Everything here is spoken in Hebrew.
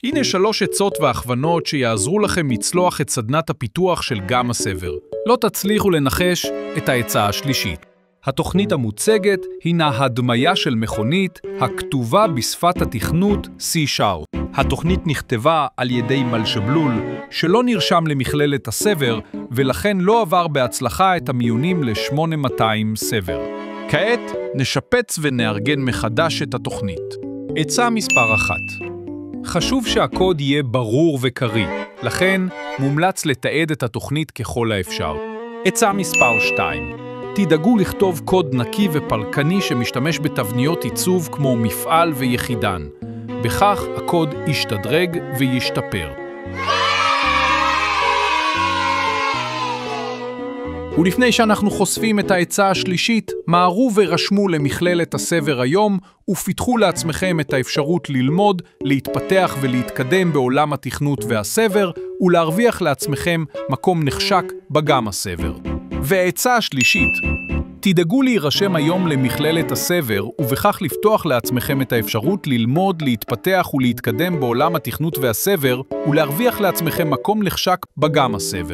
הנה 3 עצות והכוונות שיעזרו לכם לצלוח את סדנת הפיתוח של גמא סבר. לא תצליחו לנחש את העצה השלישית. התוכנית המוצגת הינה הדמיה של מכונית הכתובה בשפת התכנות C#. התוכנית נכתבה על ידי מלשבלול שלא נרשם למכללת הסבר ולכן לא עבר בהצלחה את המיונים ל-8200 סבר. כעת נשפץ ונארגן מחדש את התוכנית. עצה מספר 1. חשוב שהקוד יהיה ברור וקריא, לכן מומלץ לתעד את התוכנית ככל האפשר. עצה מספר 2. תדאגו לכתוב קוד נקי ופרקני שמשתמש בתבניות עיצוב כמו מפעל ויחידן. בכך הקוד ישתדרג וישתפר. ולפני שאנחנו חושפים את העצה השלישית, מהרו ורשמו למכללת הסבר היום ופיתחו לעצמכם את האפשרות ללמוד, להתפתח ולהתקדם בעולם התכנות והסבר ולהרוויח לעצמכם מקום נחשק בגמא סבר. והעצה השלישית, תדאגו להירשם היום למכללת הסבר ובכך לפתוח לעצמכם את האפשרות ללמוד, להתפתח ולהתקדם בעולם התכנות והסבר ולהרוויח לעצמכם מקום נחשק בגמא סבר.